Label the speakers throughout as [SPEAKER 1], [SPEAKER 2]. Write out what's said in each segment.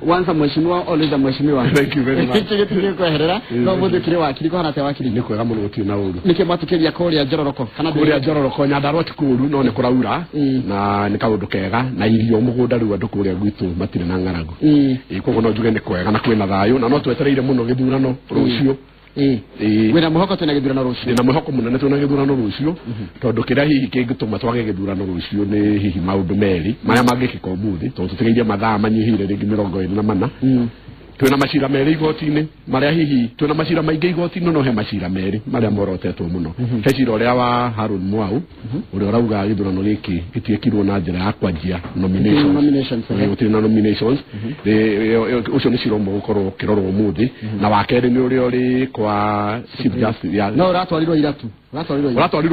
[SPEAKER 1] Once mheshimiwa, always mheshimiwa.
[SPEAKER 2] Thank you very much.
[SPEAKER 1] Tukiye kuherera no muthu kire wakiri ko harate wakiri
[SPEAKER 2] ni kwega muno guti na uru
[SPEAKER 1] nike matukiria koria Njororoko
[SPEAKER 2] kana koria Njororoko Nyandarua ti kuru no ni kuraura na ni kaundu kega na irio mugunda riu andu kuria gwitu matire na ngaragu koguo no njuge ni kwega na kwina thayo na no twetereire muno githurano rucio
[SPEAKER 1] wena muhoko tena githurano rucio
[SPEAKER 2] na muhoko munene tuna githurano rucio tondu kiria hihi kingituma twage githurano rucio ni hihi maundu meri maria mangikika umuthi tondu tutigeithia mathaa manyihire ringi 24 twina macira meri igoti-ini maria hihi twina macira maingi igoti-ini no he macira meri maria morotetwo muno he cira uria wa Harun Mwau uria urauga githurano giki gitiekirwo na njira ya kwanjia nominations na nominations ucio ni cira umwe gukorwo kirorwo umuthi na wakeri ni uria uri kwa Chief Justice
[SPEAKER 1] no uratwarirwo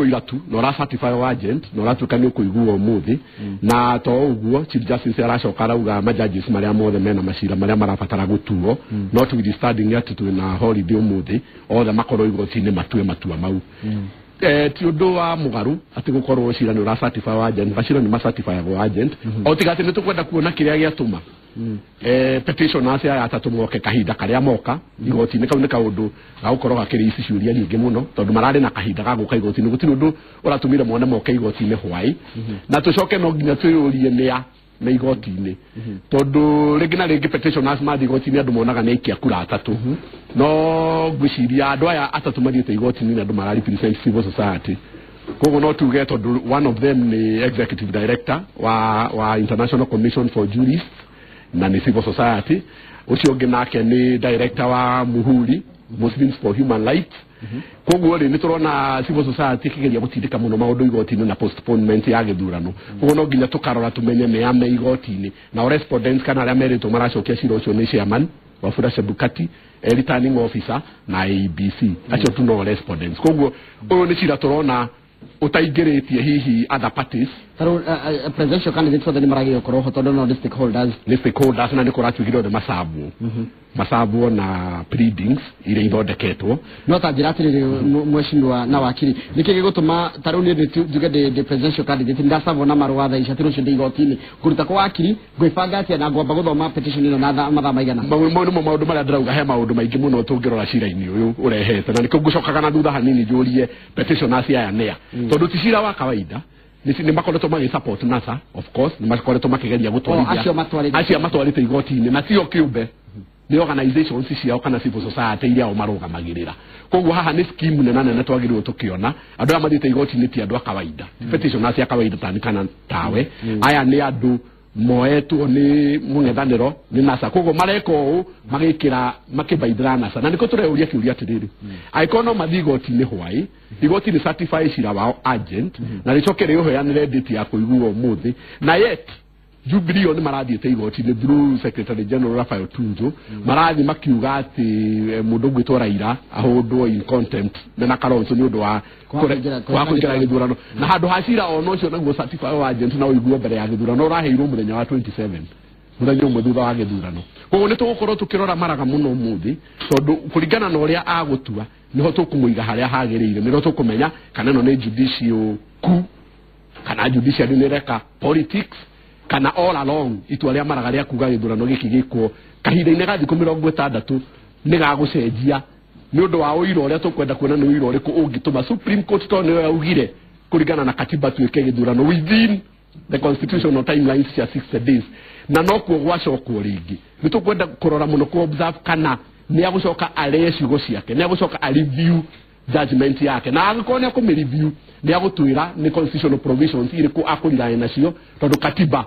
[SPEAKER 2] iratu no ra certify agent no ratuka ni kuiguo umuthi na to uguo Chief Justice aracoka arauga ma judges maria mothe mena macira maria marabatara gutuo no withstanding yet twina holiday umuthi othe makorwo igoti-ini matue matua mau ti undu wa mugaru ati gukorwo cira ni ura certify agent bacira ni ma certify agent o tigati ni tukwenda kuona kiria giatuma petition acia ya atatu moke kahinda karia moka igoti-ini kau ni kaundu ga gukorwo gakiri ici ciuria nyingi muno tondu marari na kahinda ga guka igoti-ini gutiri undu uratumire mwana moke igoti-ini hwai na tucoke no nginya twiyurie nia na igoti-ini tondu ringi na ringi petition asma igoti-ini andu monaga ni ikia kura atatu no gwiciria andu aya atatu mathiite igoti-ini na andu marari represent civil society koguo no tuge tondu one of them ni executive director wa International Commission for Jurists na ni civil society ucio ungi nake ni director wa Muhuri Muslims for Human Rights koguo ri ni turona civil society kigeria gutindika muno maundu igoti-ini na postponement ya githurano koguo no nginya tukarora tumenye me ame igoti-ini na respondents kana aria merito maracokia cira ucio ni chairman Wafula Chebukati returning officer na ABC acio tu no respondents koguo uyu ni cira turona utaingiritie hihi other parties
[SPEAKER 1] presidential candidates for the maragio koro tondu no
[SPEAKER 2] stakeholders na nikora twigiro de masabu na pleadings ile ithondeketwo
[SPEAKER 1] no ta njira atiriri mweshindwa na wakiri nikige gutuma taruni ni tuge de presidential candidate ndasabo na marwa tha icatiro cio igoti-ini kuruta kwa wakiri gwibanga atia na ngwamba guthoma petition ino na mathaa maigana
[SPEAKER 2] maundu maria ndirauga he maundu maingi muno tungirora cira-ini uyu urehete na nikio ngucokaga na thutha hanini njurie petition acia ya nea tondu ti cira wa kawaida ni makoretwo magi support NASA of course ni makoretwo makigeria gutwarithia acio matwarite igoti-ini na tio kiumbe ni organizations ciao kana civil society iria o marugamagirira koguo haha ni scheme nene twagirirwo tukiona andu aya mathiite igoti-ini ti andu a kawaida petition acia kawaida tani kana tawe aya ni andu moetwo ni mungethaniro ni NASA koguo mareka uu magikira makibaithira NASA na niko tureuria kiuria atiriri aikono mathi igoti-ini hwai igoti-ini certify cira wao agent na ricoke riuheanire date ya kuiguo umuthi na yet Jubilee ni marathiite igoti-ini through Secretary General Raphael Tuju marathi makiuga ati mundu gwitwo Raila ahundwo in contempt na Kalonzo ni undu wa kuingira githurano na handu hacira ono cio naguo certify agent na uiguo mbere ya githurano uraheirwo muthenya wa 27 muthenya umwe thutha wa githurano koguo ni tugukorwo tukirora maraga muno umuthi tondu kuringana na uria agutua niho tukumuiga haria hagirire niho tukumenya kana no ni judicial coup kana judicial ni reka politics kana all along itua ria maraga ria kuga githurano giki gikwo kahinda-ini ga thiku 60 ni gagucenjia ni undu wa uiro uria tukwenda kuona ni uiro uriku ungituma Supreme Court to ni yaugire kuringana na katiba tuike githurano within the constitutional timelines cia 60 days na no kuo gwacokwo ringi ni tukwenda kurora muno ku observe kana ni agucoka are ciugo ciake ni agucoka a review judgment yake na agikone ko review ni agutwira ni constitutional provisions iriku akurira nacio tondu katiba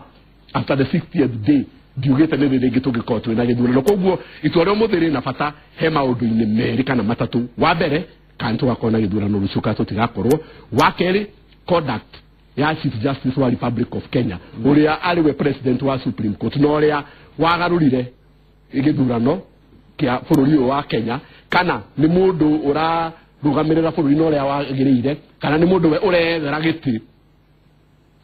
[SPEAKER 2] after the 60th day diugete ni ringi tugikoo twina githurano koguo itua ria muthiri na bata he maundu-ini meri kana matatu wa mbere kana tugakona githurano rucuka tutigakorwo wa keri conduct ya Chief Justice wa Republic of Kenya uria ariwe president wa Supreme Court no uria wagarurire githurano kia bururi wa Kenya kana ni mundu ura rugamirira bururi no uria wagirire kana ni mundu we urethera giti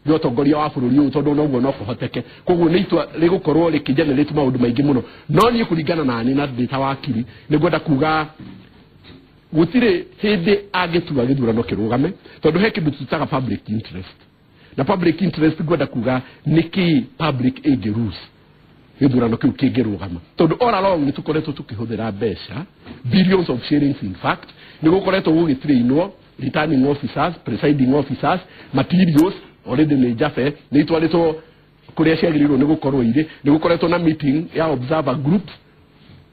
[SPEAKER 2] yotongoria wa bururi uyu tondu noguo no kuhoteke koguo ni itua rigukorwo rikigenerate maundu maingi muno no ni kuringana na ni na data wakiri ni gwenda kuga gutire hindi agitua githurano kirugame tondu he kindu tutaga public interest na public interest gwenda kuga niki public aid rules githurano kiu kingirugama tondu all along ni tukoretwo tukihuthira mbeca billions of shillings in fact ni gukoretwo gugitrainwo returning officers, presiding officers, materials already ni jafe ni twaletwo kuria ciagiriro ni gukorwo ire ni gukoretwo na meeting ya observer group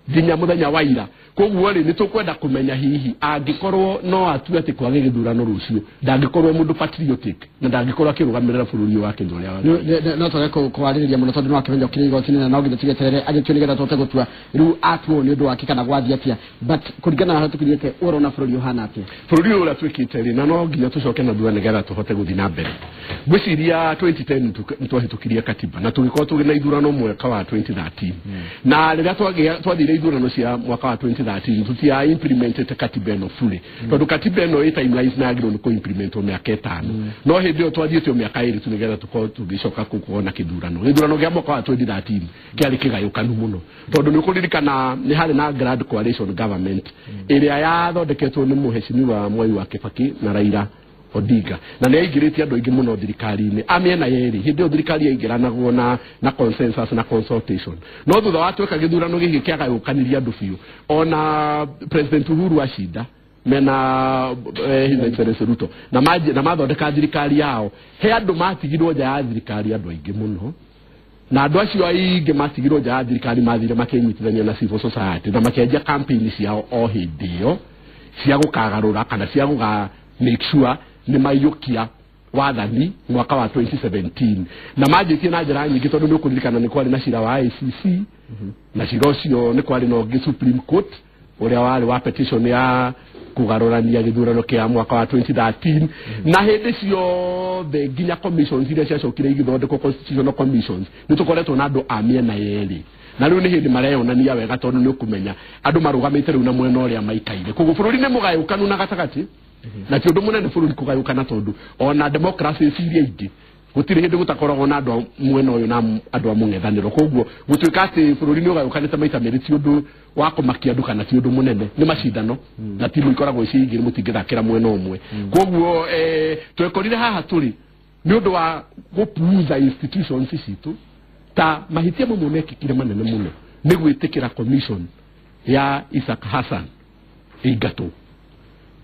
[SPEAKER 2] ginya muthenya wa ira koguo ri ni tukwenda kumenya hihi angikorwo no atu ati kwage githurano rucio ndangikorwo mundu patriotic na ndangikorwo akirugamirira bururi wake ndoria wa
[SPEAKER 1] no tore kwariria muno tondu no akimenyo kirigo tinina no githe tigeterere agitio nigetha tote gutua riu atwo ni undu wake kana gwathi atia but kurigana na hatukirite urona bururi uhana atia
[SPEAKER 2] bururi ura twikite ri na no nginya tucoke na thua nigetha tuhote guthi na mbere gwiciria 2010 twahitukiria katiba na tugikorwo tugina ithurano mwaka wa 2013 na riria twathire ithurano cia mwaka wa 2013 tutia implemented katiba eno fully tondu katiba eno ita timelines na agiro ko implement o miaka 5 no hindi o twathiete o miaka 2 tunigetha tuko tugicoka kuona githurano gia mwaka wa 2013 kiari kigayukanu muno tondu ni kuririkana ni hari na grand coalition government iria yathondeketwo ni muheshimiwa Mwai wa Kibaki na Raila Odinga na ni aigirite andu aingi muno thirikari-ini amiena yeri hindi o thirikari yaingiranaguo na consensus na consultation no thutha wa tweka githurano giki kiagayukaniria andu biu ona President Uhuru Ashinda mena His Excellency Ruto na mathondeka thirikari yao he andu matigirwo nja ya thirikari andu aingi muno na andu acio aingi matigirwo nja ya thirikari mathire makinyitithania na civil society na makianjia campaign ciao o hindi iyo cia gukagarura kana cia guga make sure ni mayukia wathani mwaka wa 2017 na majitie na njira nyingi tondu ni kuririkana ni kwari na cira wa ICC na cira ucio ni kwari no Supreme Court uria wari wa petition ya kugarurania githurano kia mwaka wa 2013 na hindi cio the ginya commissions iria ciacokire igithondekwo constitutional commissions ni tukoretwo na andu a miena yeri na riu ni hindi mareyonania wega tondu ni ukumenya andu marugamite riu na mwena uria maikaire koguo bururi ni mugayukanu na gatagati na ti undu munene bururi kugayukana tondu ona democracy ciria ingi gutire hindi gutakoragwo na andu mwena uyu na andu amung'ethaniro koguo gutuika ati bururi ni ugayukanite maita meri ti undu wa kumakia andu kana ti undu munene ni macindano na timu ikoragwo icigire mutingithakira mwena umwe koguo twekorire haha turi ni undu wa gupuuza institutions citu ta mahitia mamwe mekikire manene muno ni gwitikira commission ya Isaac Hassan igato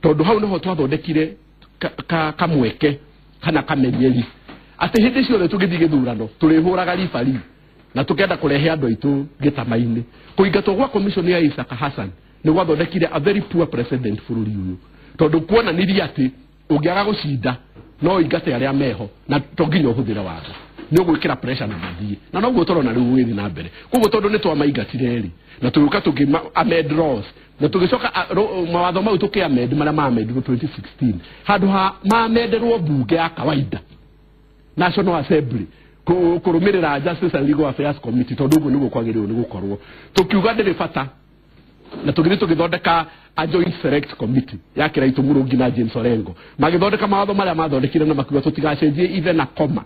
[SPEAKER 2] tondu hau noho twathondekire kamweke kana kamenyeri ati hindi ciothe tugithii githurano turihuraga ribari na tukenda kurehe andu aitu gitamaini kuingatwo gwa commission ya Isaac Hassan ni gwathondekire a very poor precedent bururi uyu tondu kuonaniria ati ungiaga gucinda no ingate aria meho na tonginya uhuthira watho ni ugwikira pressure na mathie na no gutorona riu withi na mbere koguo tondu ni twamaigatire ri na turuka tugima amend laws na tugicoka mawatho mau tukiamend maria maamendirwo 2016 handu ha maamenderwo bunge ya kawaida National Assembly kurumirira Justice and Legal Affairs Committee tondu uguo niguo kwagiriwo ni gukorwo tukiuga ndiri bata na tugithondeka a joint select committee ya Kiraitu Murungi na James Orengo magithondeka mawatho maria mathondekire na makiuga tutigacenjie ithe na koma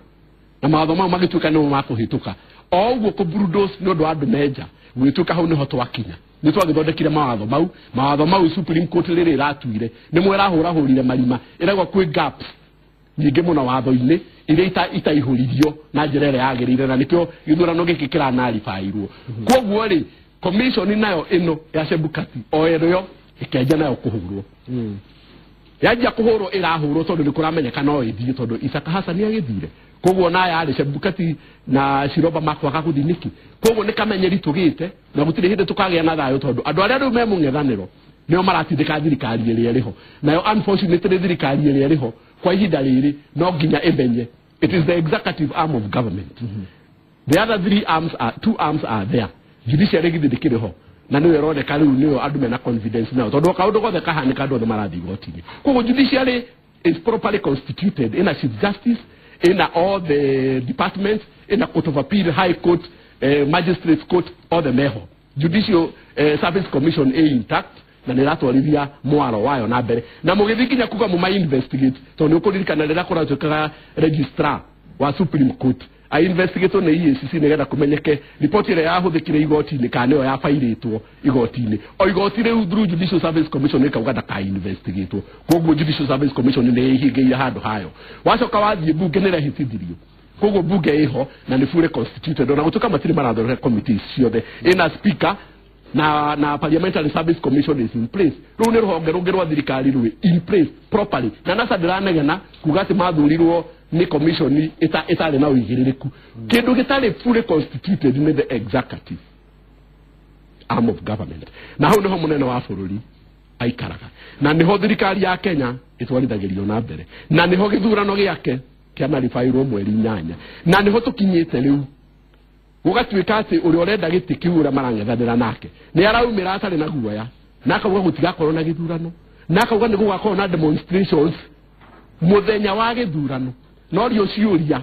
[SPEAKER 2] na mawatho mau magituka no makuhituka o uguo kuburudos ni undu andu menja gwituka hau niho twakinya ni twagithondekire mawatho mau Supreme Court riri ratuire ni mwera hurire marima iragwa kwi gaps nyingi muno watho-ini iria itaihuririo na njira ĩrĩa yagĩrĩire na nikio githurano gĩkĩ kĩranaribairwo koguo ri commission nayo ino ya Chebukati o ĩrĩo ĩkĩanjia nayo kũhũrwo yanjia kũhũrwo ĩrahũrwo tondu nĩ kũramenyeka no ĩthiĩ tondu Isaac Hassan agĩthire koguo na ya Chebukati na Shiroba makwaga gũthi niki koguo nĩ kamenyeri tũgĩte na gũtirĩ hĩndĩ tũkagĩa na thayũ tondu andũ arĩa rĩu me mũng'ethanĩro nĩo maratindĩka thirikari ĩrĩa ĩrĩho nayo unfortunately thirikari ĩrĩa ĩrĩho kwa ihinda rĩrĩ no nginya ĩmenye it is the executive arm of government the other two arms are there judiciary githindikiriho na niwe roneka riu niyo andu mena confidence nayo tondu kaundu gothe kahanika andu othe marathi gotini koguo judiciary is properly constituted in a chief justice in all the departments in a court of appeal high court magistrates court all the meho judicial service commission is intact na niratwarithia mwaro wayo na mbere na mugithikinya kuga mu investigate tondu ukuririkana rira kuratukaga registrar wa Supreme Court a investigate na EACC nigetha kumenyeke report ire yahuthikire igoti-ini kana yo yafairitwo igoti-ini o igoti riu through Judicial Service Commission ikauga ndaka investigate koguo Judicial Service Commission ni ihingiire handu hayo wacoka wathie bunge ni rehitithirio kogo bunge iho na ni fully constituted na gutuka matiri marathondeka committees ciothe ina speaker na parliamentary service commission is in place ru ni ruhonge rungi rwa thirikari rwi in place properly na nasa ndiranegena kugati mathurirwo ni commission itari na uigiririku kindu gitari fully constituted ni the executive arm of government na hau niho munene wa bururi aikaraga na niho thirikari ya Kenya itwarithagirio na mbere na niho githurano giake kiana rifairwo mweri 8 na niho tukinyite riu gugatuika ati uri orenda giti kiura marangethanira nake ni araumira atari na guoya nakauga gutigakorwo na githurano nakauga ni gugakorwo na demonstrations muthenya wa githurano no rio ciuria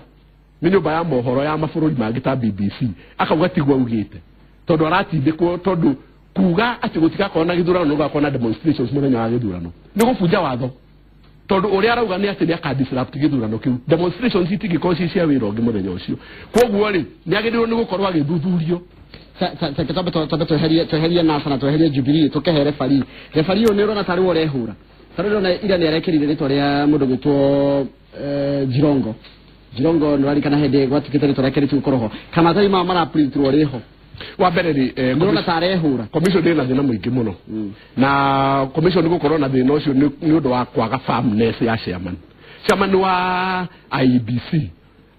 [SPEAKER 2] ni nyumba ya mohoro ya mabururi mangita BBC akauga tigwa ugite tondu aratindikwo tondu kuga ati gutigakorwo na githurano no gugakorwo na demonstrations muthenya wa githurano ni gufunja watho tondu uri arauga ni ati ni akadisrupt githurano kiu demonstrations itigiko cia wira ongi muthenya ucio koguo ri ni agirirwo ni gukorwo agithuthurio
[SPEAKER 1] kitabe tweherie NASA na tweherie Jubilee tukehere refari uyu ni urona tari urehura tari urona ira ni arekirire ritwa ria mundu gwitwo Jirongo ni rarikana hende gwatukite ritwa rake ritu koroho kana tari mara printrwo riho
[SPEAKER 2] wa mbere ri
[SPEAKER 1] ndona tare hura
[SPEAKER 2] commission ina thina muingi muno na commission gukorwo na thina ucio ni undu wa kwaga firmness ya chairman wa IEBC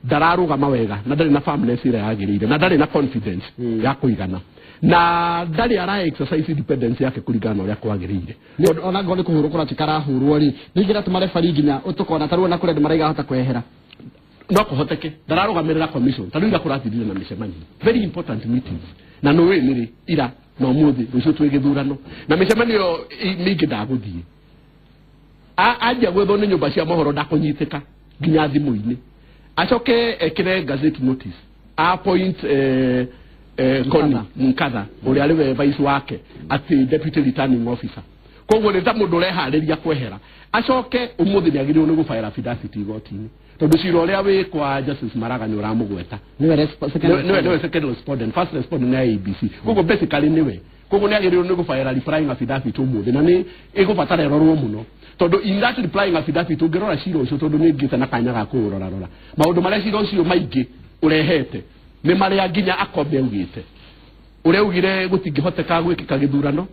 [SPEAKER 2] dararugama wega na ndari na firmness ira yagirire na ndari na confidence ya kuigana na ndari ara exercise independence yake kuringana uria kwagirire
[SPEAKER 1] ona ngoni kuhurukura tikara hurwo ri ningira tumare fari ginya utukona taruo na kure maraiga hota kwehera
[SPEAKER 2] no kuhoteke dararugamirira commission taruiga kurathirire na micemani very important meetings na no we niri ira no muthi rucio twigithurano na micemani yo mingi ndaguthie aja gwetho ni nyumba cia mohoro ndakunyitika ginya thimu-ini acoke ekire gazette notice appoint Koni Nkatha uri ari we vice wake ati deputy returning officer koguo ni ta mundu urehariria kwehera acoke umuthi ni agirirwo ni gufaira affidavit igoti-ini tondu cira uria wi kwa Justice Maraga ni uramugweta niwe second respondent first respondent na ABC koguo basically niwe koguo ni agirirwo ni gufaira replying affidavit umuthi na ni igubatara rorwo muno tondu in that replying affidavit ungirora cira ucio tondu ni ngite na kanya ga kurora maundu maria cira ucio maingi urehete ni maria nginya akombe ugite uria ugire gutingihoteka gwikika githurano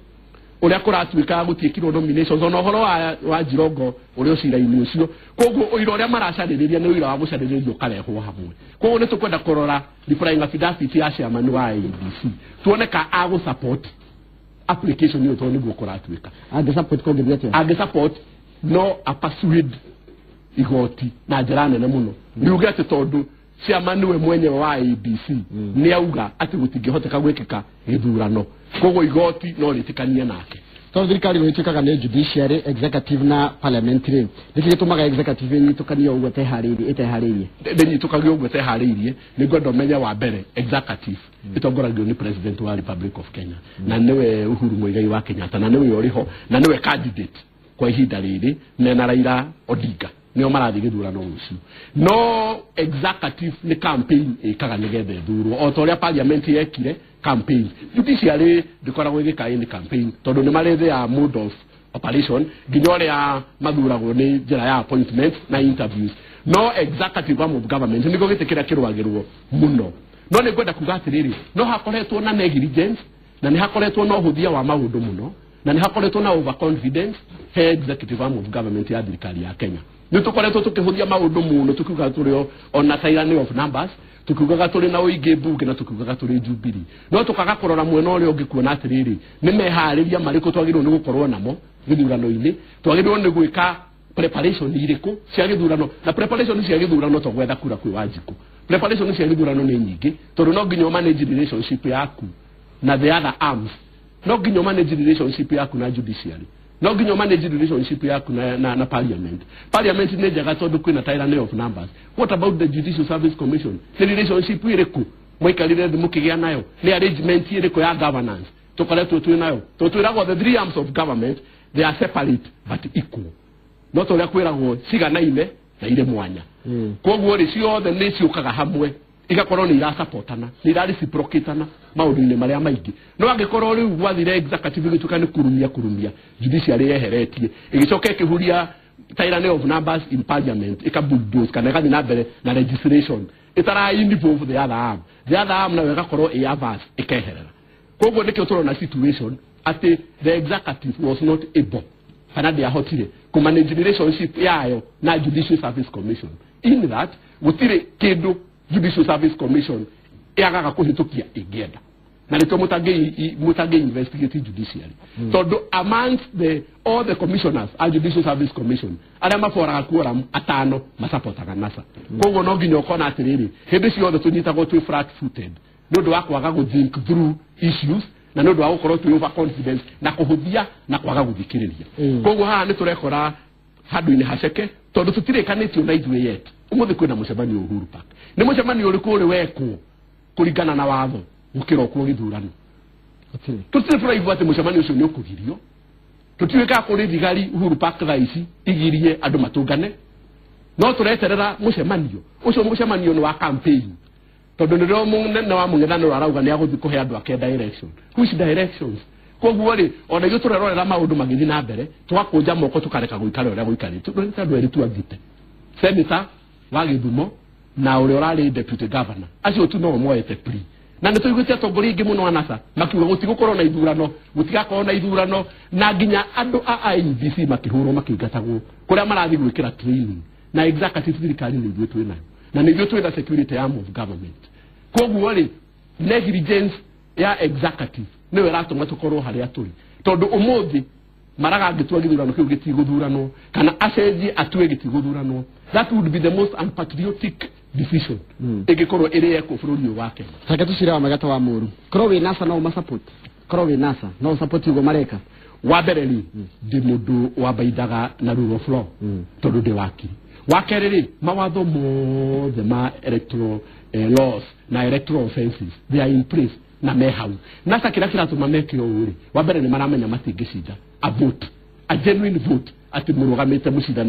[SPEAKER 2] uria kuratuika gutiikirwo nominations ona horo wa Jirongo uria cira-ini ucio koguo uira uria maracariria ni uira wa gucariririo karehwo hamwe koguo ni tukwenda kurora replying affidavit ya chairman wa ABC tuoneka agu support application yo toni guo kuratuika
[SPEAKER 1] age support ko githia
[SPEAKER 2] age support no apasuid igoti na njira nene muno niuge ati tondu chairman we mwenye wa ABC ni auga ati gutingihoteka gwikika githurano koguo igoti no ritikanie nake
[SPEAKER 1] tondu thirikari gwitikaga ni judiciary executive na parliamentary nikigitumaga executive ni tukania ugo eteharirie
[SPEAKER 2] ni tukagio ugo eteharirie ni gondo menya wa mbere executive itongoragio ni president wa Republic of Kenya na niwe Uhuru Muigai wa Kenyatta na niwe uriho na niwe candidate kwa ihinda riri na Raila Odinga nio marathi githurano ucio no executive ni campaign ikaga nigethe thurwo o toria parliament yekire campaign judiciary ndikoragwo igikaini campaign tondu ni marethe ya mode of operation ginyore ya mathuragwo ni njira ya appointment na interviews no executive arm of government niko gitikira kirwagirwo muno no ni kwenda kuga atiriri no hakoretwo na negligence na ni hakoretwo no huthia wa maundu muno na ni hakoretwo na overconfidence he executive arm of government ya thirikari ya Kenya ni tukoretwo tukihuthia maundu muno tukiuga turio ona tyranny of numbers tukiuga turi na uingi bunge na tukiuga turi Jubilee no tukaga kurora mwena uria ungi kuona atiriri ni mehariria mariko twagirwo ni gukorwo namo githurano-ini twagirwo ni gwika preparation iriku cia githurano na preparation cia githurano to gwetha kura kwi Wanjiku preparation cia githurano ni nyingi tondu no nginya manage relationship yaku na the other arms no nginya manage relationship yaku na judiciary no nginya manage relationship yaku na parliament ni jaga tondu kwina tyranny of numbers what about the Judicial Service Commission the relationship iriku mwikarire mukigia nayo ni arrangement iriku ya governance tukoretwo twi nayo to twiragwo the three arms of government they are separate but equal no to kwiragwo ciganaine na ire mwanya koguo ri ciothe ni ciukaga hamwe igakorwo ni ira supportana ni ira reciprocatana maundu-ini maria maingi no angikorwo riu gwathire executive gituka ni kurumia judiciary yeheretie igicoka ikihuria tyranny of numbers in parliament ikabulldoze kana gathi na mbere na legislation itara involve the other arm na wega koro e avance ekeherera kogo ndike utoro na situation at the executive was not able kana dia hotire ku manage relationship yayo na Judicial Service Commission in that gutire kedo Judicial Service Commission yaga kuhitukia igenda na nito mutage investigate judiciary so amongst all the commissioners at Judicial Service Commission adama fora kuora atano masapota nasa kogo no ginyo kona atiriri hebesi all the tunita go to flat footed no do akwaga go think through issues na no do akoro to over confidence na kuhudia na kwaga guthikiriria kogo ha ni turekora hadu ni haceke tondu tutire kanetio na itwe yet umuthi kwina mucemani Uhuru Park ni mucemani uri kuri weko kuringana na watho ukiro ku githurano tutire fura ivate mucemani ucio ni ukugirio tutire ka kuri thigari Uhuru Park raisi igirie andu matungane no tureterera mucemanio ucio mucemanio ni wa campaign tondu ni ro munene wa mung'ethaniro arauga ni aguthi kuhe andu ake direction which directions koguo ri ona yo turerorera maundu magithi na mbere twakunja moko tukareka guikara uria guikari tundu eri tuathite senator wa Githumo na uri orari deputy governor acio tu no moete plea na nituigutia tongori ingi muno anasa makiuga gutigukorwo na ithurano gutigakorwo na ithurano na nginya andu a IEBC makihurwo makiingatagwo kuria marathi gwikira training na executive thirikari ni ithuĩ twĩ nayo na nĩ ithuĩ twĩ na security arm of government koguo ri negligence ya executive niwe ratũma tũkorwo harĩa tũrĩ tondu umuthi maraga ngĩtua gĩthurano kĩu gĩtigũthurano kana acenjie atue gĩtigũthurano that would be the most unpatriotic decision ĩngĩkorwo ĩrĩ eko bũrũri ũyũ wa Kenya.
[SPEAKER 1] Saka tucira wa magata wa mũru korwo wĩ NASA no ũmasupport korwo wĩ NASA no ũsupport ugo mareka
[SPEAKER 2] wa mbere ri ndi mundu wambaithaga na rule of law tondu ndi wakiri wa kerĩ ri mawatho mothe ma electoral laws na electoral offenses they are in place na mehau NASA kira kiratuma mekio uri wa mbere ni maramenya matingĩcinda a vote a genuine vote ati murugamite mucinda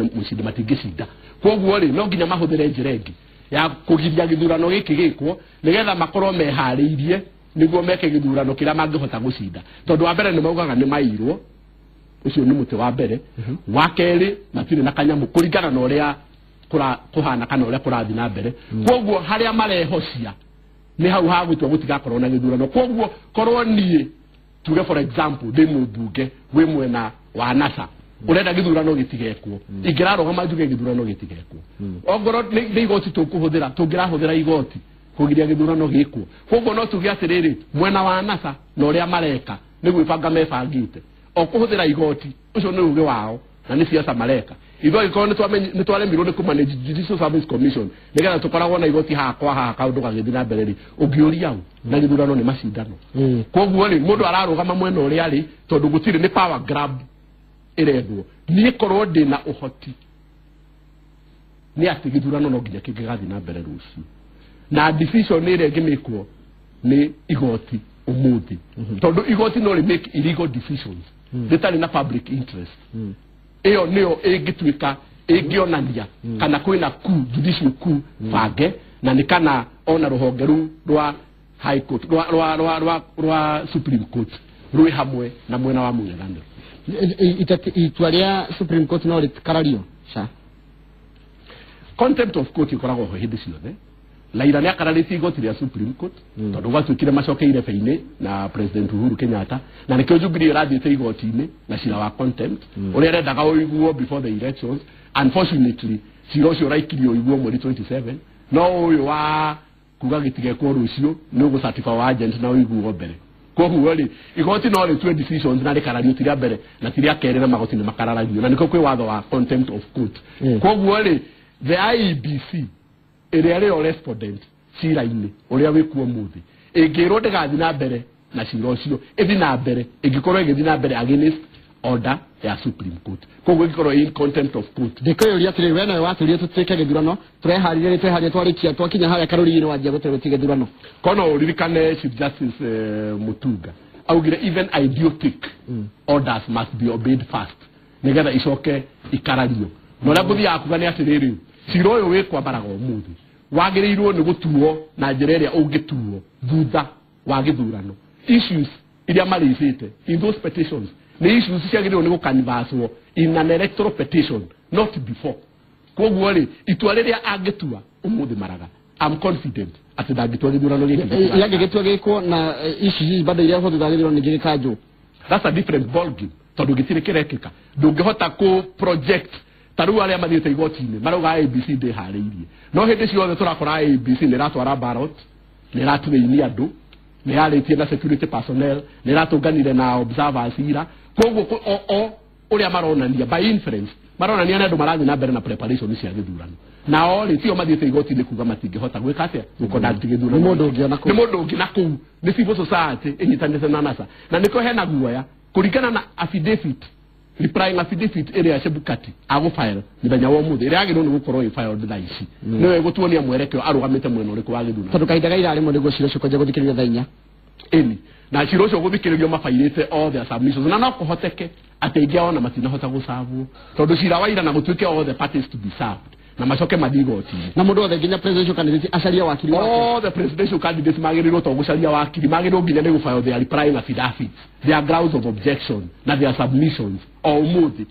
[SPEAKER 2] matingĩcinda koguo ri no nginya mahũthĩre njĩra ĩngĩ ya kugiria githurano gĩkĩ gĩkwo nigetha makorwo meharĩirie niguo meke githurano kĩrĩa mangĩhota gũcinda tondu wa mbere ni maugaga ni mairwo ucio ni muti wa mbere wa kerĩ matirĩ na kanyamu kũringana na ũrĩa kuhana kana ũrĩa kũrathi na mbere koguo harĩa marehocia ni hau ha gwitwo gũtigakorwo na githurano koguo korwo nie tuge for example ndi mũmbunge wĩ mwena wa NASA urenda githurano gitigekwo ingirarogama njuge githurano gitigekwo ongoro ni igoti tukuhuthira tungirahuthira igoti kugiria githurano gikwo koguo no tuge atiriri mwena wa NASA na uria mareka ni gwibanga mebangite okuhuthira igoti ucio ni uge wao na ni siasa mareka itho iko ni twaremirwo ni kumanage Judicial Service Commission nigetha tukoragwo na igoti hakwa kaundu gagithina na mbere ri ungiuria u na githurano ni macindano koguo ni mundu ararugama mwena uria ri tondu gutiri ni power grab irendwo ni korwo ndi na uhoti ni ati githurano no nginya kingigathi na mbere rucio na decision ni rege mikwo ni igoti umuthi tondu igoti no ri make illegal decisions detali na public interest iyo nio igituika igionania kana kwina ku judicial ku bage na ni kana ona ruhongeru rwa high court rwa Supreme Court rwi hamwe na mwena wa mung'ethaniro itwaria
[SPEAKER 1] Supreme Court no ritkarario sha
[SPEAKER 2] contempt of court ikoragwo ho hindi ciothe Laira ni akararĩtie igoti rĩa Supreme Court tondu gwatuĩkire macokeire feine na President Uhuru Kenyatta na nikio Jubilee rathiĩte igoti-inĩ na cira wa contempt ũrĩa arendaga ũiguo before the elections. Unfortunately cira ũcio ũraikirio ũiguo mweri 27 no ũyũ wa kuga gĩtigekwo rũcio nĩ ũgũcertify wa agent na ũiguo mbere koguo rĩ igoti no rĩtue decisions na rĩkarario tiria mbere na tiria kerĩ na magoti nĩ makararagio na nĩkio kwĩ watho wa contempt of court koguo rĩ the IEBC ĩrĩa rĩo respondent cira-inĩ ũrĩa wĩkuo mũthĩ ĩngĩrwo ndĩgathi na mbere na cira ũcio ĩthi na mbere ĩngĩkorwo ĩgĩthi na mbere against order ya Supreme Court koguo ĩngĩkorwo in contempt of court
[SPEAKER 1] ndĩkũyũria atĩrĩrĩ we nawe watũrire tũtuĩke gĩthurano tweharĩrĩrie twarikia twakinya harĩa karũri-inĩ wanjia gũtegũtiga gĩthurano
[SPEAKER 2] kono ũririkane Chief Justice Mutunga augire even idiotic orders must be obeyed first nĩgetha icoke ikarario no ũrĩa ngũthiaga kuga nĩ atĩrĩrĩ cira ũyũ wĩkwambaraga ũmũthĩ wagĩrĩirwo nĩ gũtuo na njĩra ĩrĩa ũngĩtuo thutha wa gĩthurano issues iria marĩcĩte in those petitions nĩ issues ciagĩrĩirwo nĩ gũkanvasswo in an electoral petition not before koguo rĩ itua rĩrĩa angĩtua ũmũthĩ maraga I'm confident ati ndangitwa githurano giki
[SPEAKER 1] yage gitwa giko na ici bado ile hoto dalilo ni giri kajo.
[SPEAKER 2] That's a different ball game. Tondu gitire kirekika ndungihota ku project taru aria mathiete igotini maruga ABC ndi hariirie no hindi ciothe turakora ABC ni ratwara ballot ni ratureini andu ni yaritie na security personnel ni ratunganire na observers ira koguo uria maronania by inference maronania na andu marathi na mbere na preparation cia githurano na ori tio mathiete igotini kuga matingihota gwika atia gukonduct githurano
[SPEAKER 1] ni mundu ungi na
[SPEAKER 2] kuu ni civil society inyitanite na NASA na niko hena guoya kurigana na affidavit replying affidavit area Chebukati ago file mithenya wa muthi ria agirwo ni gukorwo filed tha ici niwe gutuonia mwerekeo arugamite mwena uriku wa githurano
[SPEAKER 1] tondu kahinda gaira ari mundu gociro cyo guthikiriria thainya
[SPEAKER 2] eni na ciro cio guthikiririo mafairite all their submissions na no kuhoteke ateithia ona matinahota gucavwo tondu cira waira na gutuike all the parties to be served na macoke madigoti
[SPEAKER 1] na mundu othe nginya presidential candidate acaria wakiri wake
[SPEAKER 2] all the presidential candidates magirirwo to gucaria wakiri magirirwo nginya ni gufile their replying affidavits their grounds of objection na their submissions o umuthi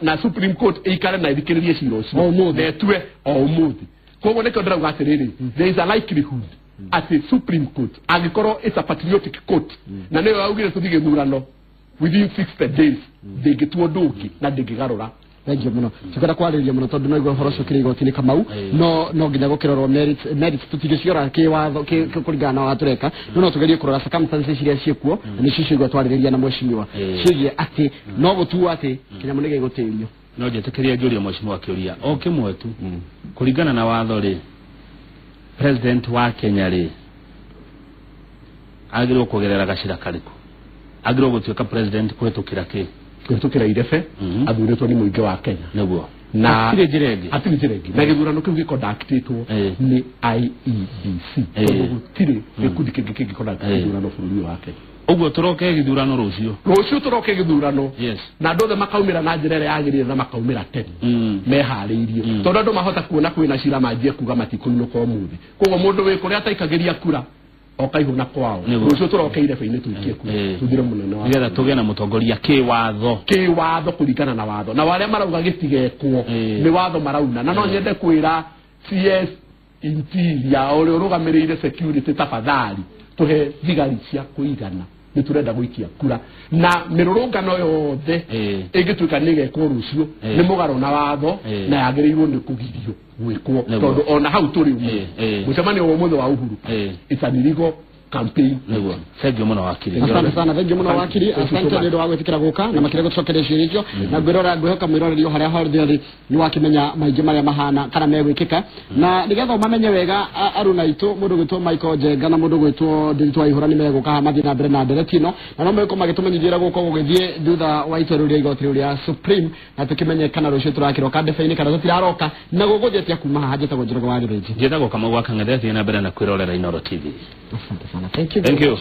[SPEAKER 2] na Supreme Court ikare na ithikiririe ciro ucio
[SPEAKER 1] o umuthi
[SPEAKER 2] betwe o umuthi koguo nikio ndirauga atiriri there is a likelihood at the Supreme Court agikorwo it's a patriotic court na niyo augire tuthige thurano within 60 days ndingitwo ndungi na ndingigarura
[SPEAKER 1] Thank you muno. Tukara kwariria muno tondu no igwa horo cukiri igotini Kamau no nginya gukirorwo merits tutigiciora ki watho ki kurigana wa tureka no tugerie kurora circumstances iria ciekuo ni cicio igwa twariria na mweshimiwa cigie ati no gutua ati kinya munige igutirio
[SPEAKER 3] no je tukiria njuria mweshimiwa kiuria o kimwe tu kurigana na watho ri president wa Kenya ri agirwo kugerera gacira kariku agirwo gutuika president kwetukira ki
[SPEAKER 2] kutukira irefe athuritwo ni muingi wa Kenya
[SPEAKER 3] niguo
[SPEAKER 2] na
[SPEAKER 3] atire jiregi
[SPEAKER 2] na githurano kiu gikonductitwo ni IEBC gutire gikundi kingi kingikonducta githurano bururi wa Kenya
[SPEAKER 3] uguo turoke githurano rucio
[SPEAKER 2] turoke githurano
[SPEAKER 3] yes
[SPEAKER 2] na ndothe makaumira na njira ya yagirire na makaumira tene mehariirie tondu andu mahota kuona kwina cira manjie kuga matikuinuka umuthi koguo mundu wi kuria ataikagiria kura okaihuna kwao rucio turokeire feine tuikie ku tuthire munene wa
[SPEAKER 3] nigetha tuge na mutongoria
[SPEAKER 2] kiwatho kuringana na watho na wale marauga gitigekwo ni watho marauna na no nyende kwira CS interior uri urugamirire security tafadhali tuhe thigari cia kuigana ni turenda guikia kura na mirurungano yothe igituika nigekwo rucio ni mugaro na watho na yagirirwo ni kugirio gwikwo tondu ona hau turi mucemanio wa mutho wa uhuru it's an illegal campaign
[SPEAKER 3] niguo thengiũ muno wakiri
[SPEAKER 1] asante sana thengiũ muno wakiri asante nĩ ũndũ wa gwĩtĩkĩra gũka na makĩria gũcokeria ciũria icio na ngwĩhoka mwĩrorerio harĩa hothe nĩ wakĩmenya maingĩ marĩa mahana kana megwĩkĩka na nĩgetha ũmamenye wega aruna aitũ mũndũ gwĩtwo Michael Njenga na mũndũ gwĩtwo Ndiritu Waihũra nĩ megũka mathiĩ na mbere na ndereti ĩno na no megũkorwo magĩtũmenyithia gũkorwo gũgĩthiĩ thutha wa itua rĩu rĩa igoti rĩu rĩa Supreme na tũkĩmenye kana rũciũ tũrakĩroka ndebe-inĩ kana tũtiraroka na gũgũthiĩ atĩa kuma haha njĩtagwo Njoroge wa Gĩthĩnji
[SPEAKER 3] njĩtagwo Kamau wa Kang'ethe thiĩ na mbere na kwĩrorera Inooro TV.
[SPEAKER 1] Asante sana. Thank you.
[SPEAKER 3] Thank you.